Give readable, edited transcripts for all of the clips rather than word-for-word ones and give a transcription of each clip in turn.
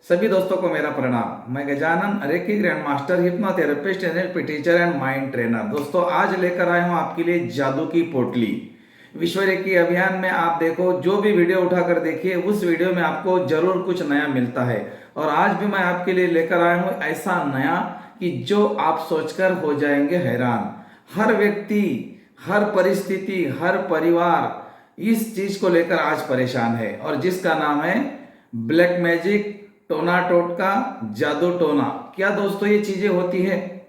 सभी दोस्तों को मेरा प्रणाम। मैं Gajanan reiki grand master hypnotherapist NLP teacher and mind trainer. दोस्तों आज लेकर आया हूं आपके लिए जादू की पोटली। विश्व रेकी अभियान में आप देखो, जो भी वीडियो उठाकर देखिए उस वीडियो में आपको जरूर कुछ नया मिलता है। और आज भी मैं आपके लिए लेकर आया हूं ऐसा नया कि जो आप सोचकर हो जाएंगे हैरान। हर व्यक्ति, हर परिस्थिति, हर परिवार इस चीज को लेकर आज परेशान है, और जिसका नाम है ब्लैक मैजिक, टोना टोटका, जादू टोना। क्या दोस्तों ये चीजें होती है?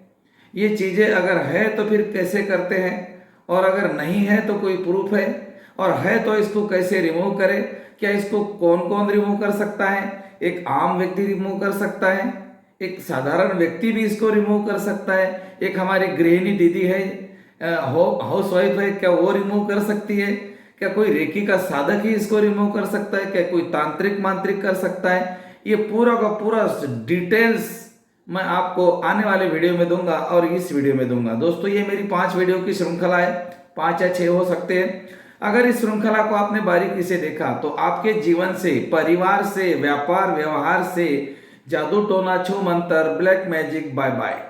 ये चीजें अगर है तो फिर कैसे करते हैं, और अगर नहीं है तो कोई प्रूफ है, और है तो इसको कैसे रिमूव करें? क्या इसको कौन कौन रिमूव कर सकता है? एक आम व्यक्ति रिमूव कर सकता है, एक साधारण व्यक्ति भी इसको रिमूव कर सकता है, एक हमारी गृहिणी दीदी है, हाउस वाइफ है, क्या वो रिमूव कर सकती है? क्या कोई रेकी का साधक ही इसको रिमूव कर सकता है? क्या कोई तांत्रिक मांत्रिक कर सकता है? ये पूरा का पूरा डिटेल्स मैं आपको आने वाले वीडियो में दूंगा और इस वीडियो में दूंगा। दोस्तों ये मेरी 5 वीडियो की श्रृंखला है, 5 या 6 हो सकते हैं। अगर इस श्रृंखला को आपने बारीकी से देखा तो आपके जीवन से, परिवार से, व्यापार व्यवहार से जादू टोना छू मंत्र ब्लैक मैजिक बाय बाय।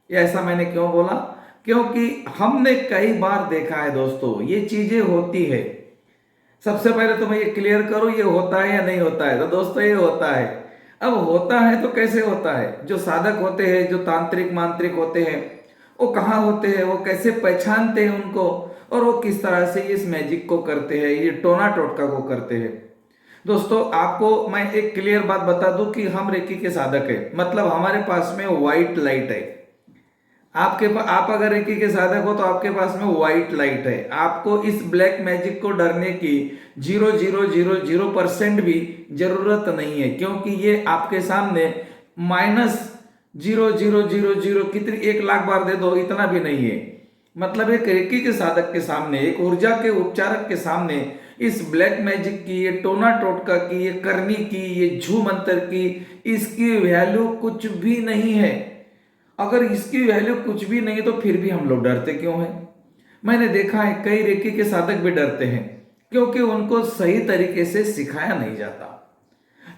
ये ऐसा मैंने क्यों बोला? क्योंकि हमने कई बार देखा है दोस्तों, ये चीजें होती है। सबसे पहले तो मैं ये क्लियर करूं, ये होता है या नहीं होता है? तो दोस्तों ये होता है। अब होता है तो कैसे होता है? जो साधक होते हैं, जो तांत्रिक मांत्रिक होते हैं, वो कहाँ होते हैं, वो कैसे पहचानते हैं उनको, और वो किस तरह से इस मैजिक को करते हैं, ये टोना टोटका को करते हैं। दोस्तों आपको मैं एक क्लियर बात बता दूं कि हम रेकी के साधक है, मतलब हमारे पास में व्हाइट लाइट है। आप अगर रेकी के साधक हो तो आपके पास में व्हाइट लाइट है। आपको इस ब्लैक मैजिक को डरने की 0.000% भी जरूरत नहीं है, क्योंकि ये आपके सामने -0.000 कितनी 1 लाख बार दे दो, इतना भी नहीं है। मतलब एक रेकी के साधक के सामने, एक ऊर्जा के उपचारक के सामने इस ब्लैक मैजिक की, ये टोना टोटका की, ये करनी की, ये झू मंत्र की, इसकी वैल्यू कुछ भी नहीं है। अगर इसकी वैल्यू कुछ भी नहीं तो फिर भी हम लोग डरते क्यों हैं? मैंने देखा है कई रेकी के साधक भी डरते हैं, क्योंकि उनको सही तरीके से सिखाया नहीं जाता।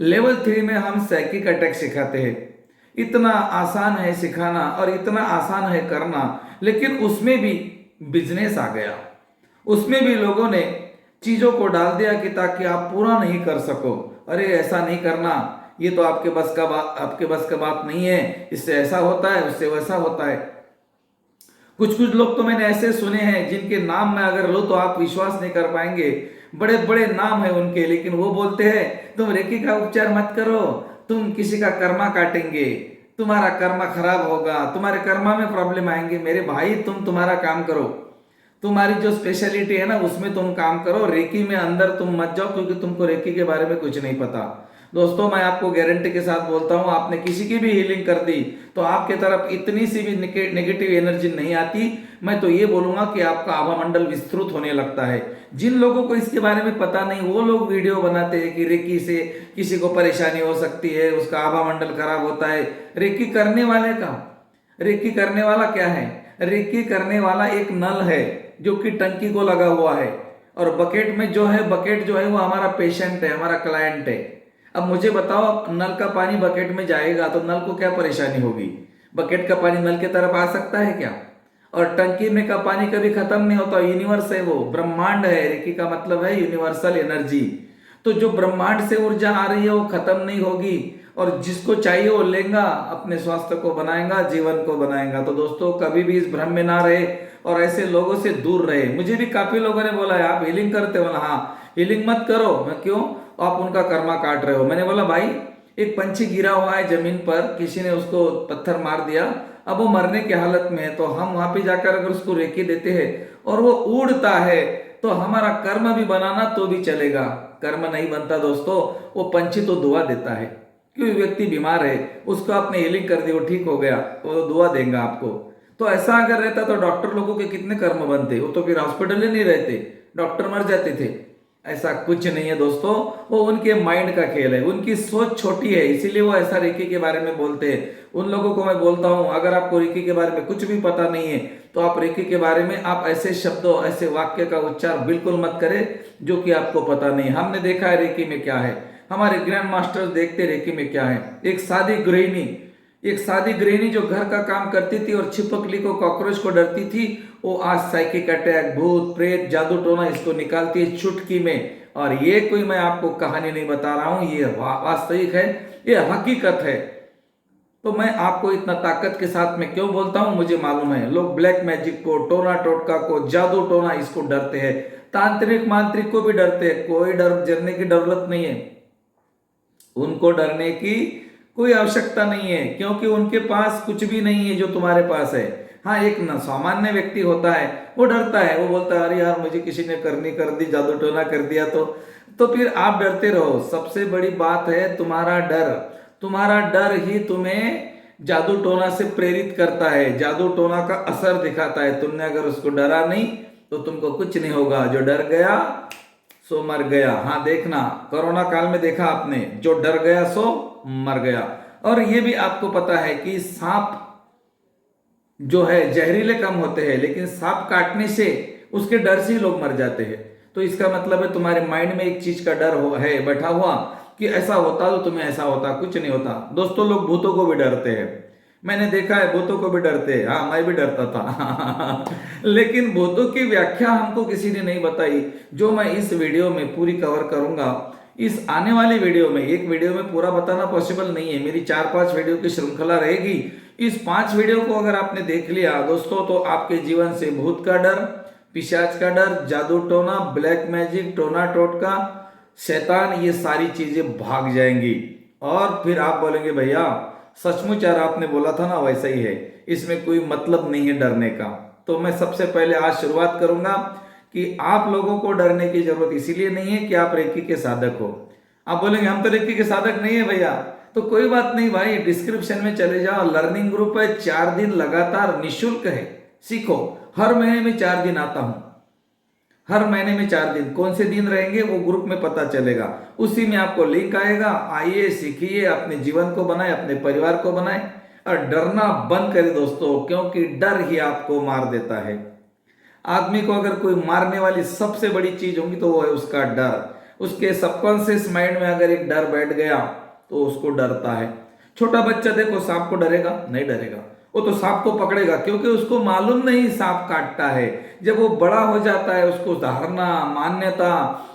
लेवल 3 में हम साइकिक अटैक सिखाते हैं। इतना आसान है सिखाना और इतना आसान है करना, लेकिन उसमें भी बिजनेस आ गया। उसमें भी लोगों ने चीजों को डाल दिया कि ताकि आप पूरा नहीं कर सको। अरे ऐसा नहीं करना, ये तो आपके बस का बात नहीं है, इससे ऐसा होता है, उससे वैसा होता है। कुछ कुछ लोग तो मैंने ऐसे सुने हैं जिनके नाम मैं अगर लो तो आप विश्वास नहीं कर पाएंगे। बड़े बड़े नाम है उनके, लेकिन वो बोलते हैं तुम रेकी का उपचार मत करो, तुम किसी का कर्मा काटेंगे, तुम्हारा कर्मा खराब होगा, तुम्हारे कर्मा में प्रॉब्लम आएंगे। मेरे भाई तुम्हारा काम करो, तुम्हारी जो स्पेशलिटी है ना उसमें तुम काम करो, रेकी में अंदर तुम मत जाओ, क्योंकि तुमको रेकी के बारे में कुछ नहीं पता। दोस्तों मैं आपको गारंटी के साथ बोलता हूं, आपने किसी की भी हीलिंग कर दी तो आपके तरफ इतनी सी भी नेगेटिव एनर्जी नहीं आती। मैं तो ये बोलूंगा कि आपका आभा मंडल विस्तृत होने लगता है। जिन लोगों को इसके बारे में पता नहीं, वो लोग वीडियो बनाते हैं कि रेकी से किसी को परेशानी हो सकती है, उसका आभा मंडल खराब होता है। रेकी करने वाले का, रेकी करने वाला क्या है? रेकी करने वाला एक नल है जो कि टंकी को लगा हुआ है, और बकेट में जो है, बकेट जो है वो हमारा पेशेंट है, हमारा क्लाइंट है। अब मुझे बताओ, नल का पानी बकेट में जाएगा तो नल को क्या परेशानी होगी? बकेट का पानी नल की तरफ आ सकता है क्या? और टंकी में का पानी कभी खत्म नहीं होता, यूनिवर्स है, वो ब्रह्मांड है। रेकी का मतलब है यूनिवर्सल एनर्जी। तो जो ब्रह्मांड से ऊर्जा आ रही है वो खत्म नहीं होगी, और जिसको चाहिए वो लेगा, अपने स्वास्थ्य को बनाएगा, जीवन को बनाएगा। तो दोस्तों कभी भी इस भ्रम में ना रहे और ऐसे लोगों से दूर रहे। मुझे भी काफी लोगों ने बोला है आप हीलिंग करते हो ना? हाँ, हीलिंग मत करो। मैं क्यों? आप उनका कर्मा काट रहे हो। मैंने बोला भाई, एक पंछी गिरा हुआ है जमीन पर, किसी ने उसको पत्थर मार दिया, अब वो मरने की हालत में है, तो हम वहां पे जाकर अगर उसको रेकी देते हैं और वो उड़ता है तो हमारा कर्म भी बनाना तो भी चलेगा। कर्म नहीं बनता दोस्तों, वो पंछी तो दुआ देता है। क्यों? व्यक्ति बीमार है, उसको आपने हीलिंग कर दी, वो ठीक हो गया, वो दुआ देगा आपको। तो ऐसा अगर रहता तो डॉक्टर लोगों के कितने कर्म बनते, वो तो फिर हॉस्पिटल ही नहीं रहते, डॉक्टर मर जाते थे। ऐसा कुछ नहीं है दोस्तों, वो उनके माइंड का खेल है, उनकी सोच छोटी है, इसीलिए वो ऐसा रेकी के बारे में बोलते हैं। उन लोगों को मैं बोलता हूं, अगर आपको रेकी के बारे में कुछ भी पता नहीं है तो आप रेकी के बारे में आप ऐसे शब्दों, ऐसे वाक्य का उच्चार बिल्कुल मत करें जो कि आपको पता नहीं। हमने देखा है रेकी में क्या है। हमारे ग्रैंड मास्टर्स देखते रेकी में क्या है। एक सादी गृहिणी जो घर का काम करती थी और छिपकली को, कॉकरोच को डरती थी, वो आज साइकिक अटैक, भूत प्रेत, जादू टोना इसको निकालती है चुटकी में। और ये कोई मैं आपको कहानी नहीं बता रहा हूं, ये वास्तविक है, ये हकीकत है। तो मैं आपको इतना ताकत के साथ में क्यों बोलता हूं, मुझे मालूम है लोग ब्लैक मैजिक को, टोना टोटका को, जादू टोना इसको डरते हैं, तांत्रिक मांत्रिक को भी डरते हैं। कोई डरने की जरूरत नहीं है, उनको डरने की कोई आवश्यकता नहीं है, क्योंकि उनके पास कुछ भी नहीं है जो तुम्हारे पास है। हाँ, एक न सामान्य व्यक्ति होता है, वो डरता है, वो बोलता है अरे यार मुझे किसी ने करनी कर दी, जादू टोना कर दिया तो फिर आप डरते रहो। सबसे बड़ी बात है तुम्हारा डर ही तुम्हें जादू टोना से प्रेरित करता है, जादू टोना का असर दिखाता है। तुमने अगर उसको डरा नहीं तो तुमको कुछ नहीं होगा। जो डर गया सो मर गया। हाँ, देखना कोरोना काल में देखा आपने, जो डर गया सो मर गया। और ये भी आपको पता है कि सांप जो है जहरीले कम होते हैं, लेकिन सांप काटने से उसके डर से ही लोग मर जाते हैं। तो इसका मतलब है तुम्हारे माइंड में एक चीज का डर है बैठा हुआ कि ऐसा होता तो तुम्हें ऐसा होता। कुछ नहीं होता दोस्तों, लोग भूतों को भी डरते हैं, मैंने देखा है भूतों को भी डरते हैं। हाँ, मैं भी डरता था लेकिन भूतों की व्याख्या हमको किसी ने नहीं बताई, जो मैं इस वीडियो में पूरी कवर करूंगा। इस आने वाली वीडियो में, एक वीडियो में पूरा बताना पॉसिबल नहीं है, मेरी 4-5 वीडियो की श्रृंखला रहेगी। इस 5 वीडियो को अगर आपने देख लिया दोस्तों, तो आपके जीवन से भूत का डर, पिशाच का डर, जादू टोना, ब्लैक मैजिक, टोना टोटका, शैतान, ये सारी चीजें भाग जाएंगी। और फिर आप बोलेंगे भैया सचमुच यार आपने बोला था ना, वैसा ही है, इसमें कोई मतलब नहीं है डरने का। तो मैं सबसे पहले आज शुरुआत करूंगा कि आप लोगों को डरने की जरूरत इसीलिए नहीं है कि आप रेकी के साधक हो। आप बोलेंगे हम तो रेकी के साधक नहीं है भैया, तो कोई बात नहीं भाई, डिस्क्रिप्शन में चले जाओ, लर्निंग ग्रुप है, 4 दिन लगातार निःशुल्क है, सीखो। हर महीने में 4 दिन आता हूं, हर महीने में 4 दिन, कौन से दिन रहेंगे वो ग्रुप में पता चलेगा, उसी में आपको लिंक आएगा। आइए, सीखिए, अपने जीवन को बनाए, अपने परिवार को बनाए, और डरना बंद करें दोस्तों, क्योंकि डर ही आपको मार देता है। आदमी को अगर कोई मारने वाली सबसे बड़ी चीज होगी तो वो है उसका डर। उसके सबकॉन्शियस माइंड में अगर एक डर बैठ गया तो उसको डरता है। छोटा बच्चा देखो सांप को डरेगा? नहीं डरेगा, वो तो सांप को पकड़ेगा, क्योंकि उसको मालूम नहीं सांप काटता है। जब वो बड़ा हो जाता है, उसको धारणा, मान्यता,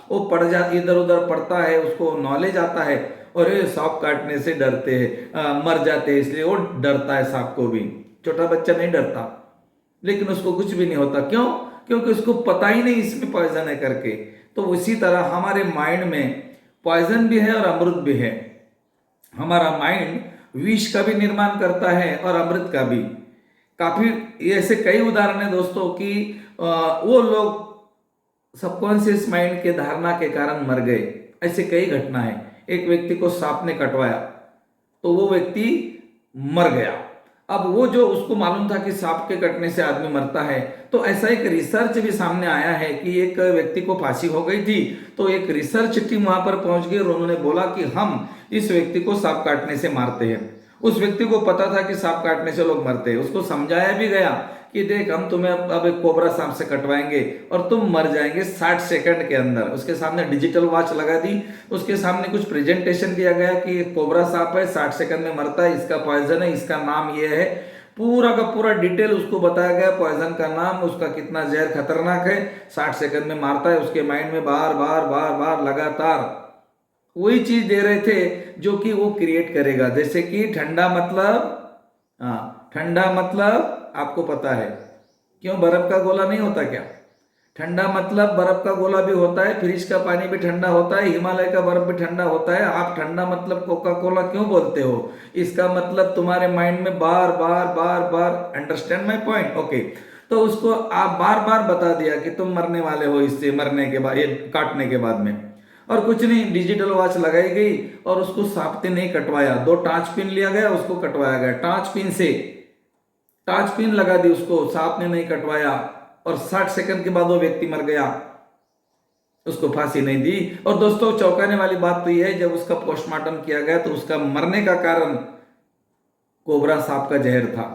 वो पड़ जा इधर उधर पड़ता है, उसको नॉलेज आता है, और ये सांप काटने से डरते हैं, मर जाते हैं, इसलिए वो डरता है सांप को भी। छोटा बच्चा नहीं डरता, लेकिन उसको कुछ भी नहीं होता। क्यों? क्योंकि उसको पता ही नहीं इसमें पॉइजन है करके। तो उसी तरह हमारे माइंड में पॉइजन भी है और अमृत भी है। हमारा माइंड विष का भी निर्माण करता है और अमृत का भी। काफी ऐसे कई उदाहरण है दोस्तों कि वो लोग सबकॉन्शियस माइंड के धारणा के कारण मर गए। ऐसे कई घटना है। एक व्यक्ति को सांप ने कटवाया तो वो व्यक्ति मर गया। अब वो जो उसको मालूम था कि सांप के कटने से आदमी मरता है, तो ऐसा एक रिसर्च भी सामने आया है कि एक व्यक्ति को फांसी हो गई थी, तो एक रिसर्च टीम वहां पर पहुंच गई और उन्होंने बोला कि हम इस व्यक्ति को सांप काटने से मारते हैं। उस व्यक्ति को पता था कि सांप काटने से लोग मरते हैं। उसको समझाया भी गया कि देख हम तुम्हें अब एक कोबरा सांप से कटवाएंगे और तुम मर जाएंगे 60 सेकंड के अंदर। उसके सामने डिजिटल वॉच लगा दी, उसके सामने कुछ प्रेजेंटेशन दिया गया कि ये कोबरा सांप है, 60 सेकंड में मरता है, इसका पॉइजन है, इसका नाम ये है, पूरा का पूरा डिटेल उसको बताया गया, पॉइजन का नाम, उसका कितना जहर खतरनाक है, 60 सेकंड में मारता है। उसके माइंड में बार बार बार बार लगातार वही चीज दे रहे थे जो कि वो क्रिएट करेगा। जैसे कि ठंडा मतलब, ठंडा मतलब आपको पता है क्यों बर्फ का गोला नहीं होता क्या? ठंडा मतलब बर्फ का गोला भी होता है, फ्रिज का पानी भी ठंडा होता है, हिमालय का बर्फ भी ठंडा होता है। आप ठंडा मतलब कोका कोला क्यों बोलते हो? इसका मतलब तुम्हारे माइंड में बार बार बार बार, अंडरस्टैंड माय पॉइंट? ओके, तो उसको आप बार बार बता दिया कि तुम मरने वाले हो इससे, मरने के बाद, ये काटने के बाद में। और कुछ नहीं, डिजिटल वॉच लगाई गई और उसको सांप ने नहीं कटवाया, 2 टांच पिन लिया गया, उसको कटवाया गया। टांच पिन से टांच पिन लगा दी उसको, सांप ने नहीं कटवाया, और 60 सेकंड के बाद वो व्यक्ति मर गया, उसको फांसी नहीं दी। और दोस्तों चौंकाने वाली बात तो यह है, जब उसका पोस्टमार्टम किया गया तो उसका मरने का कारण कोबरा सांप का जहर था।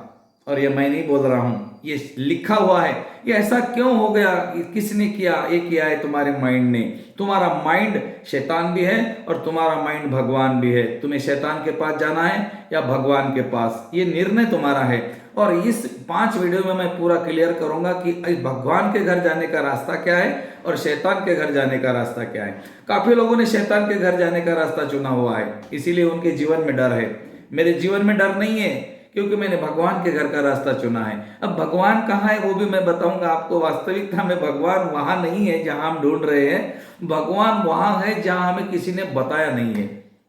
और ये मैं नहीं बोल रहा हूं, ये लिखा हुआ है, ये ऐसा क्यों हो गया, किसने किया, ये किया है तुम्हारे माइंड ने। तुम्हारा माइंड शैतान भी है और तुम्हारा माइंड भगवान भी है। तुम्हें शैतान के पास जाना है या भगवान के पास, ये निर्णय तुम्हारा है। और इस 5 वीडियो में मैं पूरा क्लियर करूंगा कि भगवान के घर जाने का रास्ता क्या है और शैतान के घर जाने का रास्ता क्या है। काफी लोगों ने शैतान के घर जाने का रास्ता चुना हुआ है, इसीलिए उनके जीवन में डर है। मेरे जीवन में डर नहीं है, क्योंकि मैंने भगवान के घर का रास्ता चुना है। अब भगवान कहाँ है वो भी मैं बताऊंगा आपको। वास्तविकता में भगवान वहां नहीं है जहां हम ढूंढ रहे हैं, भगवान वहां है जहां हमें किसी ने बताया नहीं है।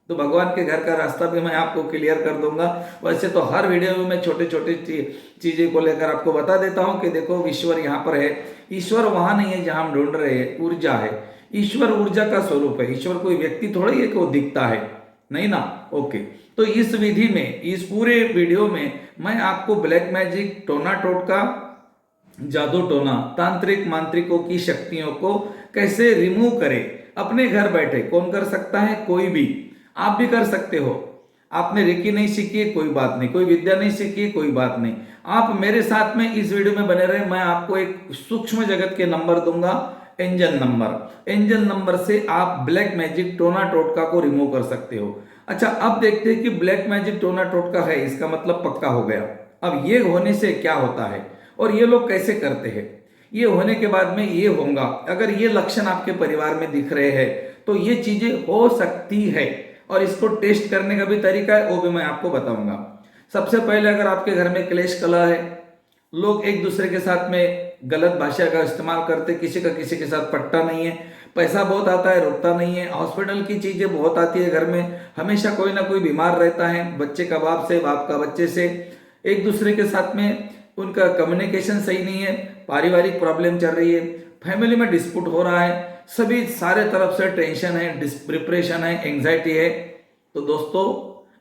तो भगवान के घर का रास्ता भी मैं आपको क्लियर कर दूंगा। वैसे तो हर वीडियो में मैं छोटे छोटे चीजें को लेकर आपको बता देता हूं कि देखो ईश्वर यहाँ पर है। ईश्वर वहां नहीं है जहां हम ढूंढ रहे हैं, ऊर्जा है। ईश्वर ऊर्जा का स्वरूप है। ईश्वर कोई व्यक्ति थोड़ी है कि वो दिखता है, नहीं ना। ओके, तो इस विधि में, इस पूरे वीडियो में मैं आपको ब्लैक मैजिक, टोना टोटका, जादू टोना, तांत्रिक मांत्रिकों की शक्तियों को कैसे रिमूव करें अपने घर बैठे। कौन कर सकता है? कोई भी। आप भी कर सकते हो। आपने रेकी नहीं सीखी है, कोई बात नहीं। कोई विद्या नहीं सीखी है, कोई बात नहीं। आप मेरे साथ में इस वीडियो में बने रहे। मैं आपको एक सूक्ष्म जगत के नंबर दूंगा, एंजल नंबर। एंजल नंबर से आप ब्लैक मैजिक, टोना टोटका को रिमूव कर सकते हो। अच्छा, अब देखते हैं कि ब्लैक मैजिक, टोना टोटका है, इसका मतलब पक्का हो गया। अब ये होने से क्या होता है और ये लोग कैसे करते हैं, ये होने के बाद में ये होगा। अगर ये लक्षण आपके परिवार में दिख रहे हैं तो ये चीजें हो सकती है, और इसको टेस्ट करने का भी तरीका है, वो भी मैं आपको बताऊंगा। सबसे पहले, अगर आपके घर में क्लेश कलह है, लोग एक दूसरे के साथ में गलत भाषा का इस्तेमाल करते, किसी का किसी के साथ पट्टा नहीं है, पैसा बहुत आता है रुकता नहीं है, हॉस्पिटल की चीजें बहुत आती है घर में, हमेशा कोई ना कोई बीमार रहता है, बच्चे का बाप से, बाप का बच्चे से, एक दूसरे के साथ में उनका कम्युनिकेशन सही नहीं है, पारिवारिक प्रॉब्लम चल रही है, फैमिली में डिस्प्यूट हो रहा है, सभी सारे तरफ से टेंशन है, डिप्रेशन है, एंजाइटी है, तो दोस्तों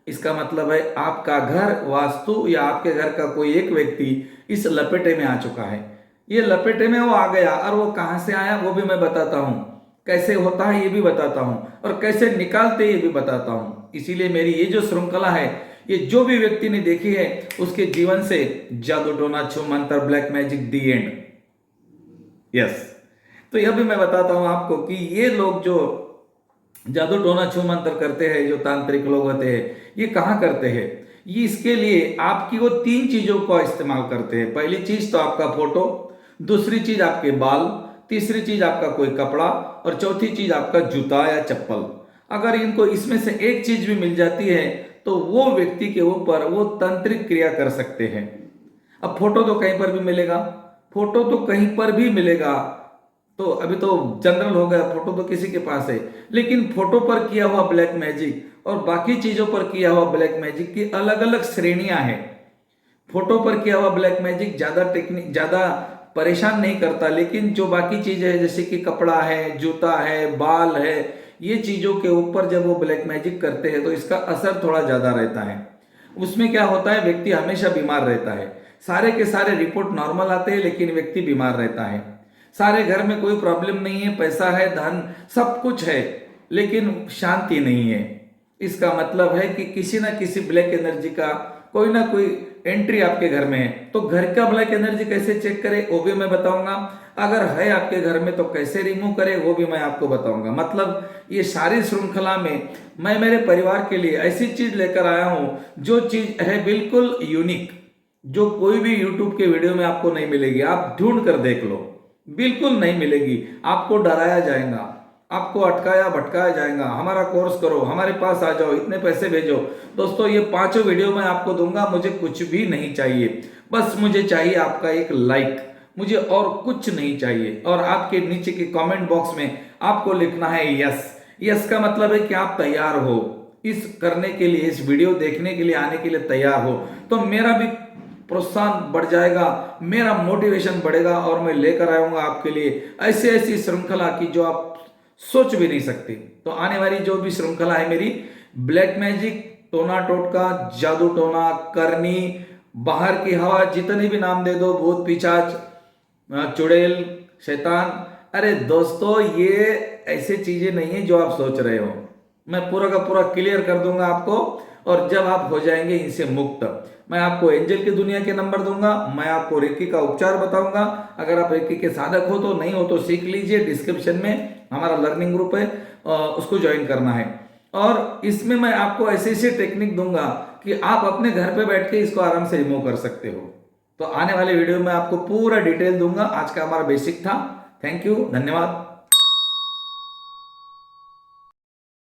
इसका मतलब है आपका घर वास्तु या आपके घर का कोई एक व्यक्ति इस लपेटे में आ चुका है। ये लपेटे में वो आ गया, और वो कहां से आया वो भी मैं बताता हूं, कैसे होता है ये भी बताता हूं, और कैसे निकालते ये भी बताता हूं। इसीलिए मेरी ये जो श्रृंखला है, ये जो भी व्यक्ति ने देखी है उसके जीवन से जादू टोना छू मंत्र black magic the and. Yes, तो यह भी मैं बताता हूं आपको कि ये लोग जो जादू टोना छू मंत्र करते हैं, जो तांत्रिक लोग होते हैं, ये कहाँ करते हैं। ये इसके लिए आपकी वो 3 चीजों का इस्तेमाल करते हैं। पहली चीज तो आपका फोटो, दूसरी चीज आपके बाल, तीसरी चीज आपका कोई कपड़ा, और चौथी चीज आपका जूता या चप्पल। अगर इनको इसमें से एक चीज भी मिल जाती है तो वो व्यक्ति के ऊपर वो तांत्रिक क्रिया कर सकते हैं। अब फोटो तो कहीं पर भी मिलेगा, फोटो तो कहीं पर भी मिलेगा, तो अभी तो जनरल हो गया, फोटो तो किसी के पास है, लेकिन फोटो पर किया हुआ ब्लैक मैजिक और बाकी चीजों पर किया हुआ ब्लैक मैजिक की अलग अलग श्रेणियां हैं। फोटो पर किया हुआ ब्लैक मैजिक ज्यादा परेशान नहीं करता, लेकिन जो बाकी चीजें है जैसे कि कपड़ा है, जूता है, बाल है, ये चीजों के ऊपर जब वो ब्लैक मैजिक करते हैं तो इसका असर थोड़ा ज्यादा रहता है। उसमें क्या होता है, व्यक्ति हमेशा बीमार रहता है। सारे के सारे रिपोर्ट नॉर्मल आते हैं, लेकिन व्यक्ति बीमार रहता है। सारे घर में कोई प्रॉब्लम नहीं है, पैसा है, धन सब कुछ है, लेकिन शांति नहीं है। इसका मतलब है कि किसी ना किसी ब्लैक एनर्जी का कोई ना कोई एंट्री आपके घर में है। तो घर का ब्लैक एनर्जी कैसे चेक करें वो भी मैं बताऊंगा। अगर है आपके घर में तो कैसे रिमूव करें वो भी मैं आपको बताऊंगा। मतलब ये सारी श्रृंखला में मैं मेरे परिवार के लिए ऐसी चीज लेकर आया हूं जो चीज है बिल्कुल यूनिक, जो कोई भी यूट्यूब के वीडियो में आपको नहीं मिलेगी। आप ढूंढ कर देख लो, बिल्कुल नहीं मिलेगी। आपको डराया जाएगा, आपको अटकाया भटकाया जाएगा, हमारा कोर्स करो, हमारे पास आ जाओ, इतने पैसे भेजो। दोस्तों ये 5 वीडियो मैं आपको दूंगा, मुझे कुछ भी नहीं चाहिए, बस मुझे चाहिए आपका एक लाइक, मुझे और कुछ नहीं चाहिए। और आपके नीचे के कमेंट बॉक्स में आपको लिखना है यस। यस का मतलब है कि आप तैयार हो इस करने के लिए, इस वीडियो देखने के लिए, आने के लिए तैयार हो, तो मेरा भी प्रोत्साहन बढ़ जाएगा, मेरा मोटिवेशन बढ़ेगा, और मैं लेकर आऊंगा आपके लिए ऐसी ऐसी श्रृंखला की जो आप सोच भी नहीं सकते। तो आने वाली जो भी श्रृंखला है मेरी, ब्लैक मैजिक, टोना टोटका, जादू टोना, करनी, बाहर की हवा, जितने भी नाम दे दो, भूत पिशाच, चुड़ैल, शैतान, अरे दोस्तों ये ऐसे चीजें नहीं है जो आप सोच रहे हो। मैं पूरा का पूरा क्लियर कर दूंगा आपको, और जब आप हो जाएंगे इनसे मुक्त, मैं आपको एंजल की दुनिया के नंबर दूंगा, मैं आपको रेकी का उपचार बताऊंगा। अगर आप रेकी के साधक हो तो, नहीं हो तो सीख लीजिए, डिस्क्रिप्शन में हमारा लर्निंग ग्रुप है, उसको ज्वाइन करना है। और इसमें मैं आपको ऐसे ऐसे टेक्निक दूंगा कि आप अपने घर पे बैठ के इसको आराम से रिमूव कर सकते हो। तो आने वाले वीडियो में आपको पूरा डिटेल दूंगा। आज का हमारा बेसिक था। थैंक यू, धन्यवाद।